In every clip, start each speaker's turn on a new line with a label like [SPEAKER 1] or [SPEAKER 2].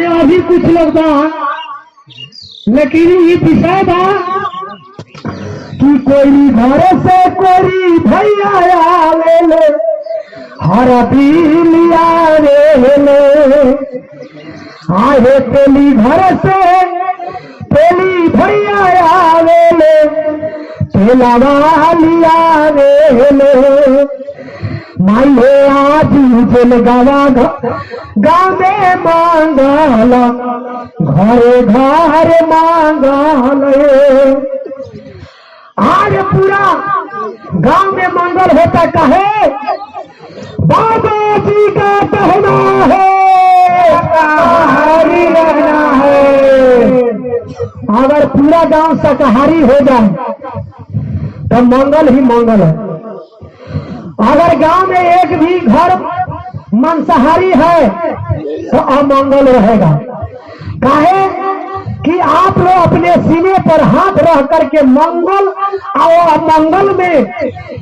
[SPEAKER 1] माने अभी कुछ लोग बा, लेकिन ये विषय बा कि कोई घर से कोई भैया आवे ले, हर दिल आवे ले, आए तेली घर से तेली भैया आवे ले, तेला वाली आवे ले, माइले आज जल गवा गाँव में मांगल, घरे घर मांगल, आज पूरा गांव में मंगल होता कहे बाबा जी का कहना है, शाकाहारी रहना है। अगर पूरा गांव शाकाहारी हो जाए तो मंगल ही मंगल है। अगर गांव में एक भी घर मांसाहारी है तो अमंगल रहेगा। काहे कि आप लोग अपने सीने पर हाथ रख करके मंगल और अमंगल में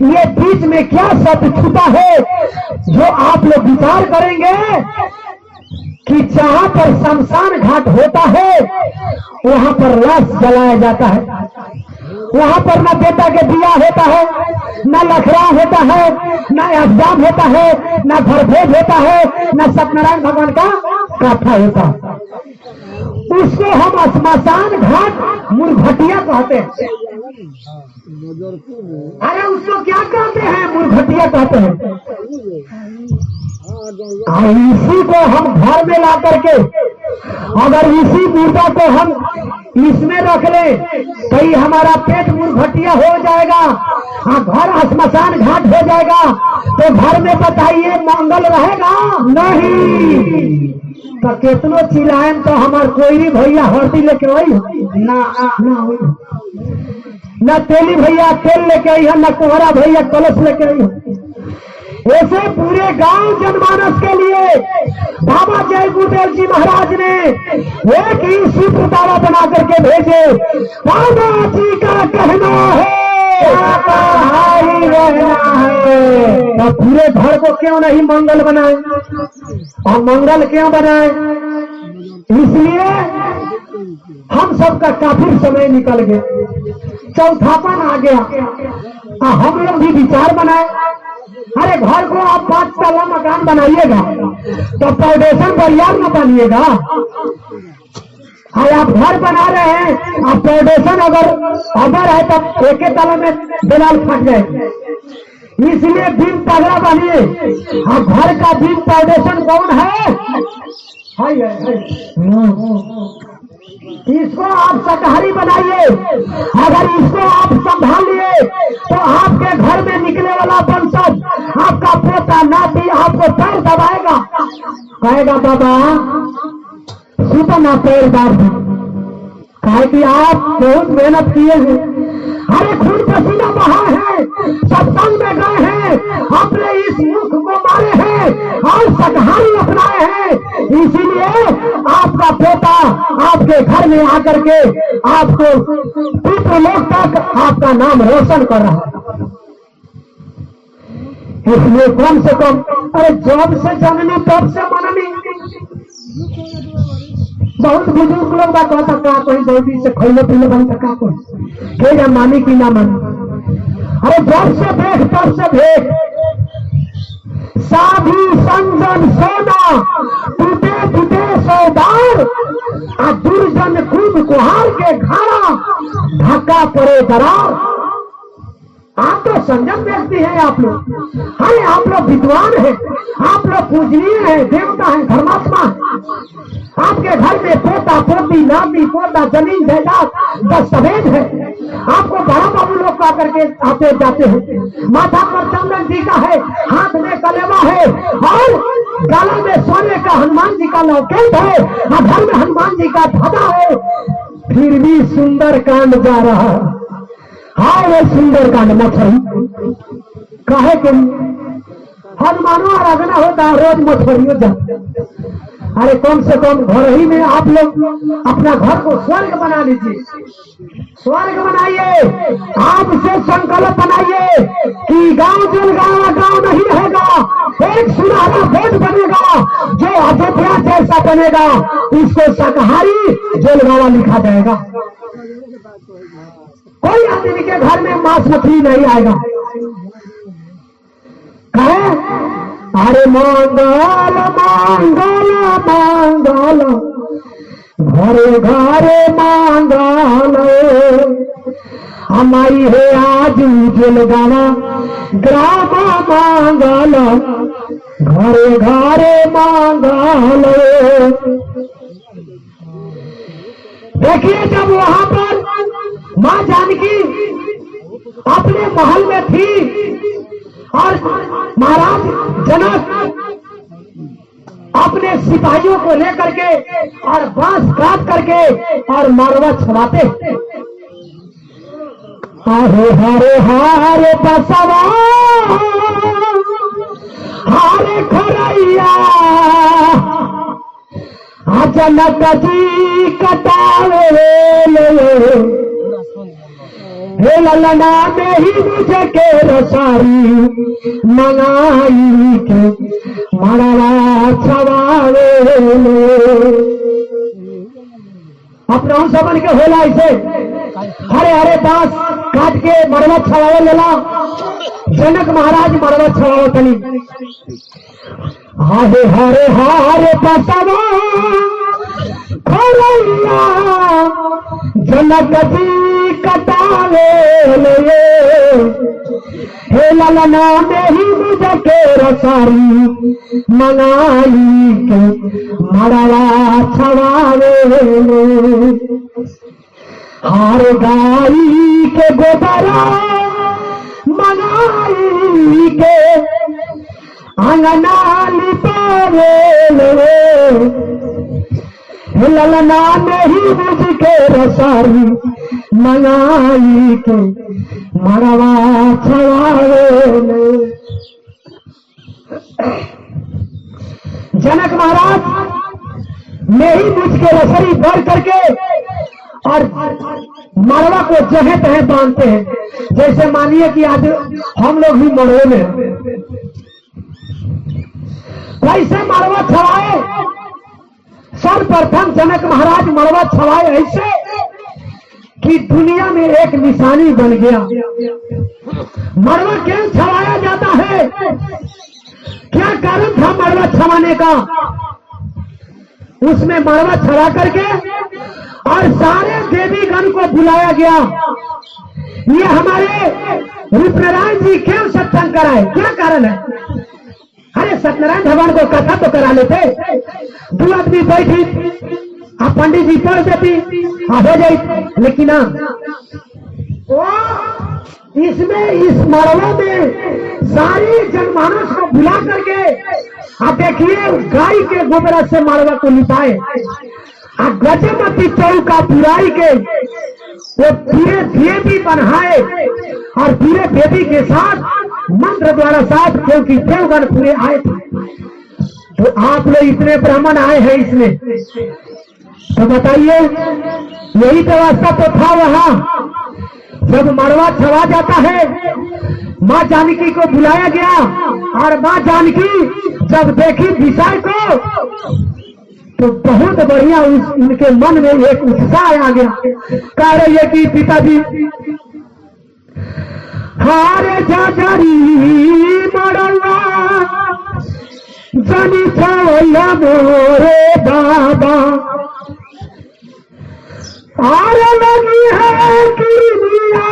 [SPEAKER 1] ये बीच में क्या शब्द छुपा है जो आप लोग विचार करेंगे कि जहां पर शमशान घाट होता है वहां पर लाश जलाया जाता है, वहां पर न बेटा के दिया होता है, न लखरा होता है, न अष्टजाम होता है, न भरभेद होता है, न सत्यनारायण भगवान का कथा होता है। उसको हम श्मशान घाट मुरघटिया कहते हैं। अरे उसको क्या कहते हैं? मुरघटिया कहते हैं। इसी को हम घर में ला करके अगर इसी मुर्दा को हम इसमें रख ले तो ये हमारा पेट मुरघटिया हो जाएगा, घर श्मशान घाट हो जाएगा। तो घर में बताइए मंगल रहेगा? नहीं। तो कितनो चिल्लाएं तो हमार कोई भैया हरदी लेके आई ना तेली भैया तेल लेके आई है, न कोहरा भैया कलश लेके आई है। ऐसे पूरे गांव जनमानस के लिए बाबा जय गुरुदेव जी महाराज ने एक ही सूत्र दावा बना करके भेजे, बाबा जी का कहना है शाकाहारी रहना है। तो पूरे घर को क्यों नहीं मंगल बनाए? और मंगल क्यों बनाए? इसलिए हम सबका काफी समय निकल गया, चौथापन आ गया। हम लोग भी विचार बनाए, अरे घर को आप 5 तला मकान बनाइएगा तो फाउंडेशन बढ़िया न बनिएगा। अरे आप घर बना रहे हैं, आप फाउंडेशन अगर है तो एक तला में दीवार फट जाए, इसलिए बीम तगड़ा बनिए। आप घर का बीम फाउंडेशन कौन है? इसको आप शाकाहारी बनाइए। अगर इसको आप संभालिए तो आपके घर में निकले वाला वंशज, आपका पोता नाती आपको पैर दबाएगा, कहेगा बाबा सुबह ना पैर दाब दी, कहे कि आप बहुत मेहनत किए हैं, अरे खून पसीना बहा है, सत्संग में गए हैं, अपने इस मुख को मारे हैं और शाकाहारी अपनाए हैं, इसीलिए आपका पोता आपके घर में आकर के आपको पितृलोक तक आपका नाम रोशन कर रहा है। इसलिए कम से कम अरे जब से जननी तब से मननी। बहुत बुजुर्ग लोग बात कहता का कोई जल्दी से खैले पीले बनता का कोई या मानी की ना मानी। अरे जब से देख तब से देख, साधु संजन सोना टूटे टूटे सौदार, दुर्जन खूब कुहार के घाड़ा धक्का पड़े दरार। आप तो संजम व्यक्ति हैं आप लोग, अरे आप लोग विद्वान हैं, आप लोग पूजनीय हैं, देवता हैं, धर्मात्मा। आपके घर में पोता पोती नाती पोता जमीन जायदाद दस्तावेज है। आपको बड़ा बाबू लोग का करके आते जाते हैं, माथा पर चंदन जी का है, हाथ में कलेवा है और गला में सोने का हनुमान जी का लॉकेट है, और घर में हनुमान जी का ध्वजा है, फिर भी सुंदर कांड जा रहा है। हाँ वो सुंदर कांड मछली कहे कि हनुमानो आराधना होता रोज मछलियों जाते। अरे कम से कम घर ही में आप लोग अपना घर को स्वर्ग बना लीजिए, स्वर्ग बनाइए। आप से संकल्प बनाइए कि गांव जलगांव गांव नहीं रहेगा, एक सुनहरा बोझ बनेगा जो अयोध्या जैसा बनेगा। उसको शाकाहारी जेलगावा लिखा जाएगा। कोई आदमी के घर में मांस मछली नहीं आएगा। कहे अरे मंगल मंगल मंगल घरे घरे मंगल हमारी है आज जेलगावा ग्राम मंगल घरे घरे मंगल। देखिए जब वहां पर मां जानकी अपने महल में थी और महाराज जनक अपने सिपाहियों को लेकर के और बांस काट करके और मरवा छवाते, हरे हरे हारे बसवा हारे खरैया जनक जी कटावे हे ललना में ही मुझे के रसारी मंगाई के मरवा छवावे अपना समझ के होला इसे हरे हरे बांस काट के मरवा छवावे लेला। जनक महाराज मरवा छवावे तनी हरे हरे हरे बसवा खरैया जनक जी कटावे हे ललना में ही मुझे के रसारी मंगाई के मरवा छवावे हार गाई के गोबरा मंगाई के अंगना लिपावे ललना में ही मुझके रसारी मंगाई के मरवा छवावे। जनक महाराज में ही मुझके रसरी बढ़ करके और मरवा को जगह तह बांधते हैं। जैसे मानिए कि आज हम लोग भी मरवे में कैसे मरवा छवाए। सर्वप्रथम जनक महाराज मरवा छवाए ऐसे कि दुनिया में एक निशानी बन गया। मरवा क्यों छवाया जाता है, क्या कारण था मरवा छवाने का। उसमें मरवा छवा करके और सारे देवीगण को बुलाया गया। ये हमारे रूपनारायण जी क्यों सत्संग कराए, क्या कारण है। अरे सत्यनारायण भगवान को कथा तो करा लेते, दो आदमी बैठी आप पंडित जी पढ़ देती हो जाए, लेकिन इसमें इस मरवा में सारी जनमानस को बुला करके आप देखिए गाय के गोबर से मरवा को लिपाए और गजमती चौका पुराई के वो धीरे धीरे भी बनाए और धीरे देवी के साथ मंत्र द्वारा साथ, क्योंकि देवगण पूरे आए थे। तो आप लोग इतने ब्राह्मण आए हैं इसमें, तो बताइए यही व्यवस्था तो था वहां। जब मरवा छवा जाता है माँ जानकी को बुलाया गया और माँ जानकी जब देखी विषय को तो बहुत बढ़िया उनके मन में एक उत्साह आ गया। कह रही है कि पिताजी हारे जाजरी मरवा जनी छवैया मोरे बाबा आर लगी है दुनिया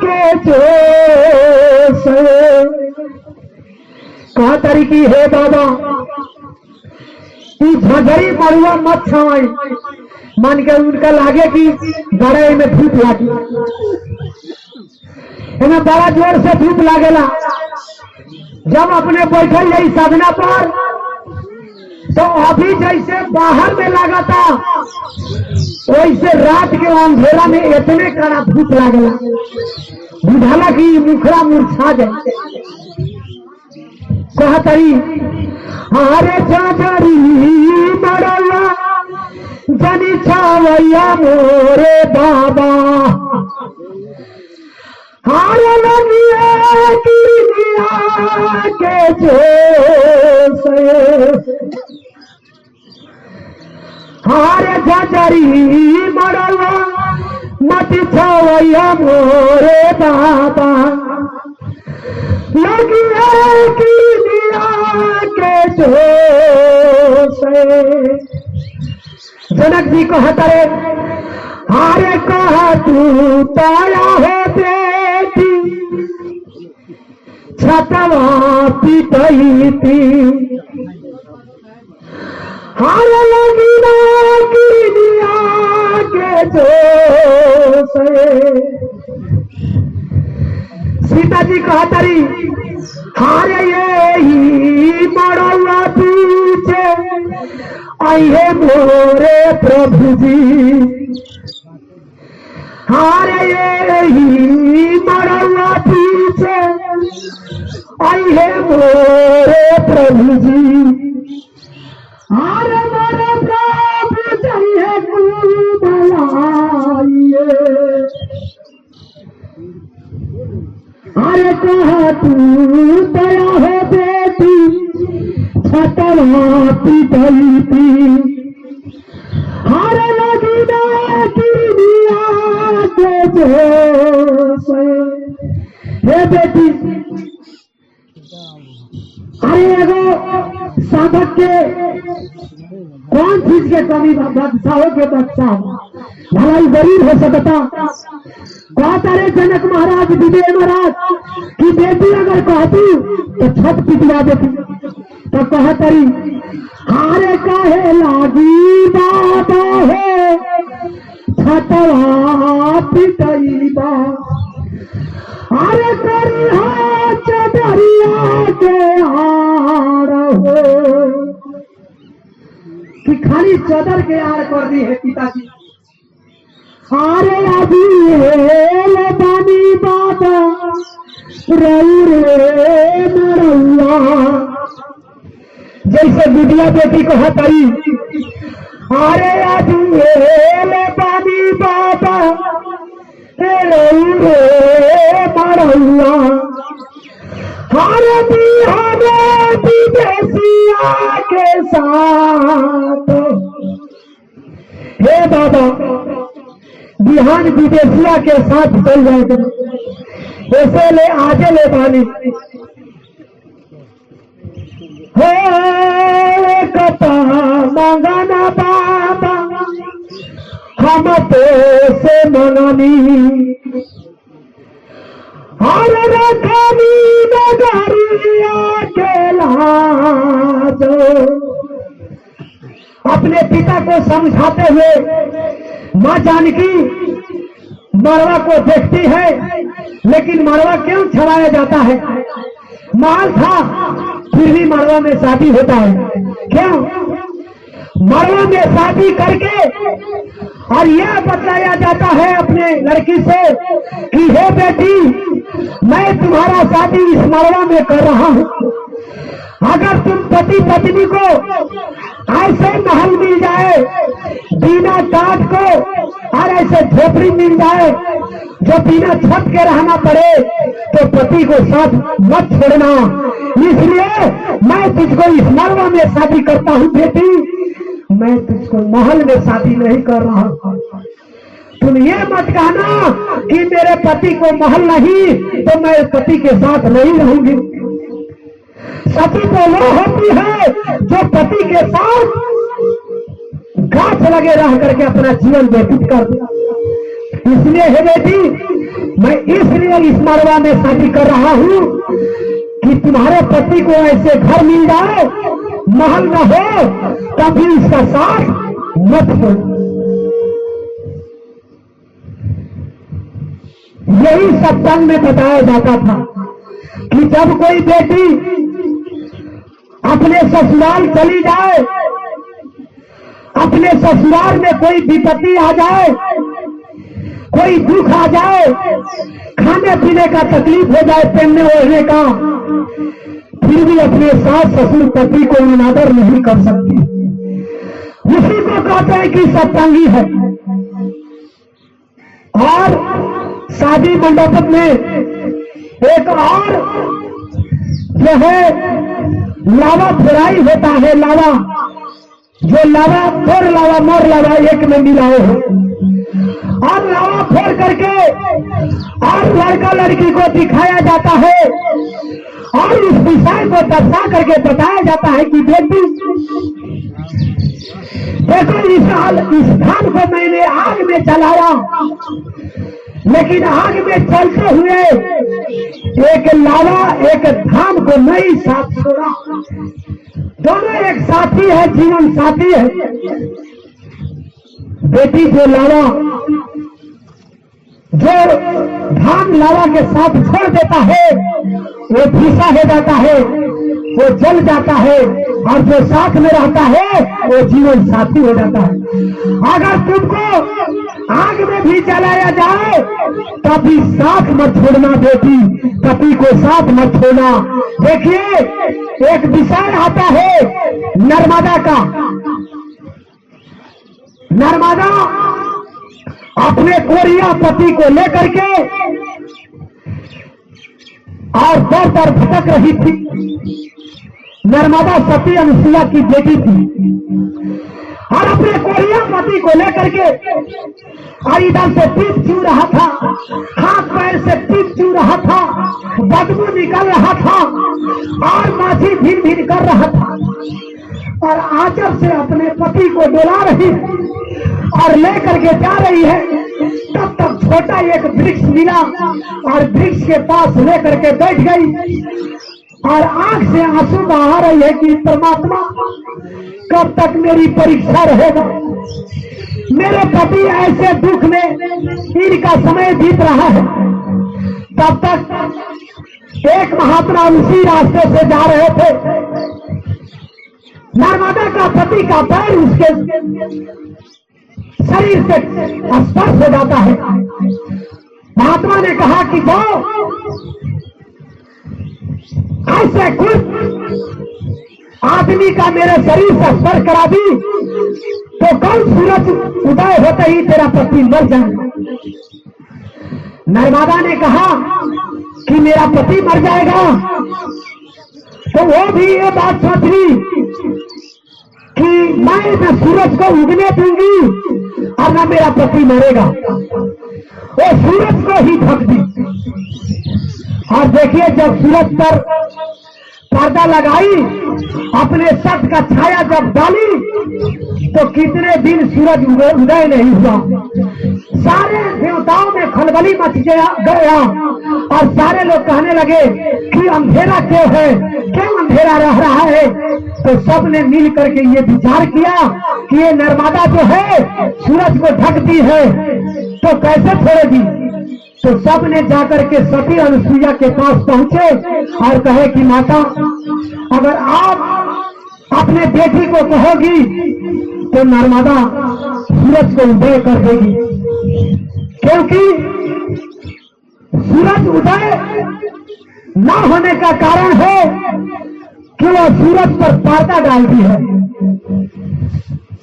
[SPEAKER 1] के जोश। कहा तरीकी है बाबा तू झझरी मरुआ मत छवाई, मान के उनका लागे कि गड़े में धूप लागी, इन्हें बड़ा जोर से धूप लागेला। जब अपने बैठल जाई साधना पर तो अभी जैसे बाहर में लगा था वैसे रात के अंधेरा में इतने कड़ा धूप लागेला, बुझाला कि मुखड़ा मुरझा जाए। कहतरी हारे जाजरी मरवा जनी छवैया मोरे बाबा हारे लगिए दुनिया के जोश। हारे झंझरी मरवा मत छवैया मोरे बाबा लगी है कि दिया के जोश। जनक जी कहते हारे कहा तू ताया है बेटी छतवा पिटई थी हार लगी ना की दिया के जोश। सीता जी कहतरी हारे यही मरवा पीछे आइए मोरे प्रभु जी हारे यही मरवा पीछे आइए मोरे प्रभु जी हारे मोरे प्रभु चाहिए बुलाइए अरे कहा तू दया है बेटी छतवा पिटई थी हारे लगी ना की दिया के जोश। हे बेटी अरे एगो साधक के कौन चीज के कमी बादशाहों के बादशाह भलाई गरीब हो सकता कहता रे जनक महाराज विजय महाराज की बेटी अगर कहती तो छत पिटवा देती तो कहतरी हारे कहे लागी बाबा है छतवा पिटई बा अरे करी हाथ चदरिया के आड़ हो कि खाली चदर के आड़ कर दी है पिताजी। हारे अभी ले पानी बाबा रऊ रे मरौआ जैसे बिटिया बेटी को हतई हारे अभी ले पानी बाबा रऊ रे मरौआ हारे बिहारे विदेशिया के साथ। हे बाबा बिहान विदेशिया के साथ चल जाएगा ऐसे ले आगे ले पानी हे कथा मांगाना बाबा हम तो से मननी हर रखनी नगरिया के लाज। अपने पिता को समझाते हुए माँ जानकी मरवा को देखती है लेकिन मरवा क्यों छवाया जाता है। माल था फिर भी मरवा में शादी होता है क्यों। मरवा में शादी करके और यह बतलाया जाता है अपने लड़की से कि हे बेटी मैं तुम्हारा शादी इस मरवा में कर रहा हूँ। अगर तुम पति पत्नी को ऐसे महल मिल जाए बिना काट को और ऐसे झोपड़ी मिल जाए जो बिना छत के रहना पड़े तो पति को साथ मत छोड़ना। इसलिए मैं तुझको इस मरवा में शादी करता हूँ बेटी, मैं तुझको महल में शादी नहीं कर रहा हूँ। तुम ये मत कहना कि मेरे पति को महल नहीं तो मैं पति के साथ नहीं रहूंगी। सती तो वो होती है जो पति के साथ गाछ लगे रह करके अपना जीवन व्यतीत कर दिया। इसलिए है बेटी मैं इसलिए इस मरवा में शादी कर रहा हूँ कि तुम्हारे पति को ऐसे घर मिल जाए महल न हो तभी इसका साथ मत हो। यही सत्संग में बताया जाता था कि जब कोई बेटी अपने ससुराल चली जाए, अपने ससुराल में कोई विपत्ति आ जाए, कोई दुख आ जाए, खाने पीने का तकलीफ हो जाए, पहनने ओढ़ने का, फिर भी अपने सास ससुर पति को अनादर नहीं कर सकती। उसी को कहते हैं कि सत्संगी है। और शादी मंडप में एक और जो है लावा फेराई होता है। लावा जो लावा फोड़ लावा मोर लावा एक में मिलाए हो, और लावा फोड़ करके और लड़का लड़की को दिखाया जाता है और इस विषय को दर्शा करके बताया जाता है कि बेटी देखो इस धान को मैंने आग में जलाया, लेकिन आग में चलते हुए एक लावा एक धान को नहीं साथ छोड़ा। दोनों एक साथी है, जीवन साथी है। बेटी जो लावा जो धान लावा के साथ छोड़ देता है वो भीसा हो जाता है, वो जल जाता है, और जो साथ में रहता है वो जीवन साथी हो जाता है। अगर तुमको आग में भी जलाया जाए तभी साथ मत छोड़ना बेटी, पति को साथ मत छोड़ना। देखिए एक विषय आता है नर्मदा का। नर्मदा अपने कोरिया पति को लेकर के और दर दर भटक रही थी। नर्मदा सती अनुसुईया की बेटी थी और अपने कोरिया पति को लेकर के और इधर से पीठ चू रहा था, हाथ पैर से पीठ चू रहा था, बदबू निकल रहा था और माछी भीड़ भीड़ कर रहा था, और आंचल से अपने पति को डोला रही और लेकर के जा रही है। तब तक छोटा एक वृक्ष मिला और वृक्ष के पास लेकर के बैठ गई और आंख से आंसू बहा रही है कि परमात्मा कब तक मेरी परीक्षा रहेगा। मेरे पति ऐसे दुख में इनका समय बीत रहा है। तब तक एक महात्मा उसी रास्ते से जा रहे थे। नर्मदा का पति का पैर उसके शरीर से स्पर्श हो जाता है। महात्मा ने कहा कि जाओ ऐसे कुछ आदमी का मेरे शरीर से स्पर्श करा दी तो कल सूरज उदय होते ही तेरा पति मर जाएगा। नर्मदा ने कहा कि मेरा पति मर जाएगा, तो वो भी ये बात सोच ली कि मैं न सूरज को उगने दूंगी और न मेरा पति मरेगा। वो सूरज को ही ढक दी। और देखिए जब सूरज पर पर्दा लगाई, अपने सट का छाया जब डाली तो कितने दिन सूरज उदय नहीं हुआ। सारे देवताओं में खलबली मच गया और सारे लोग कहने लगे कि अंधेरा क्यों है, क्यों अंधेरा रह रहा है। तो सबने मिल करके ये विचार किया कि ये नर्मदा जो है सूरज को ढकती है तो कैसे छोड़ेगी। तो सबने जाकर के सती अनुसुईया के पास पहुंचे और कहे कि माता अगर आप अपने बेटी को कहोगी तो नर्मदा सूरज को उदय कर देगी, क्योंकि सूरज उदय न होने का कारण है कि वह सूरज पर पर्दा डालती है।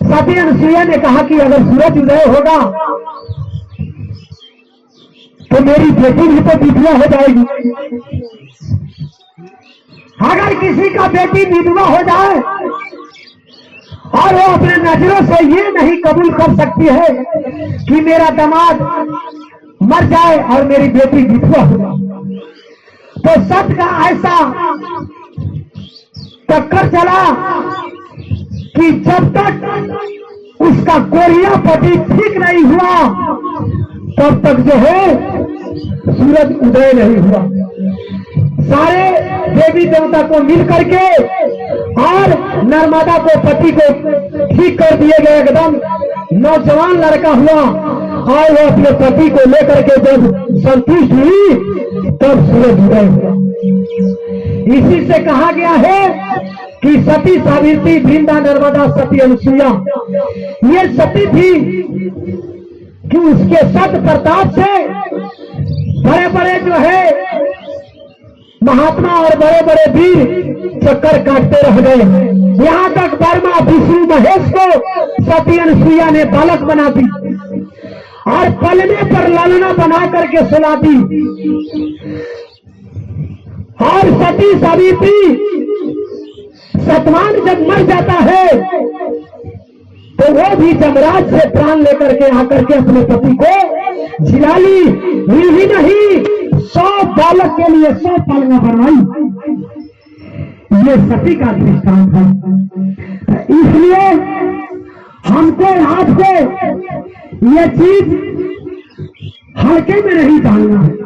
[SPEAKER 1] सती अनुसुईया ने कहा कि अगर सूरज उदय होगा तो मेरी बेटी भी तो विधवा हो जाएगी। अगर किसी का बेटी विधवा हो जाए और वो अपने नजरों से ये नहीं कबूल कर सकती है कि मेरा दामाद मर जाए और मेरी बेटी विधवा हो जाए, तो सत का ऐसा टक्कर चला कि जब तक उसका कोरिया पति ठीक नहीं हुआ तब तक जो है सूरज उदय नहीं हुआ। सारे देवी देवता को मिल करके और नर्मदा को पति को ठीक कर दिए गए। एकदम नौजवान लड़का हुआ और वो अपने पति को लेकर के जब संतुष्ट हुई तब सूरज उदय हुआ। इसी से कहा गया है कि सती सावित्री वृंदा नर्मदा सती अनुसुईया ये सती थी कि उसके सत प्रताप से बड़े बड़े जो है महात्मा और बड़े बड़े वीर चक्कर काटते रह गए। यहाँ तक ब्रह्मा विष्णु महेश को सती अनुसुईया ने बालक बना दी और पलने पर लालना बना करके सुला दी। और सती सावित्री सतवान जब मर जाता है तो वो भी जमराज से प्राण लेकर के आकर के अपने पति को जिला ली ही नहीं, 100 बालक के लिए 100 पालना बनवाई। ये सती का दृष्टांत है। इसलिए हमको आज से ये चीज हल्के में नहीं डालना है।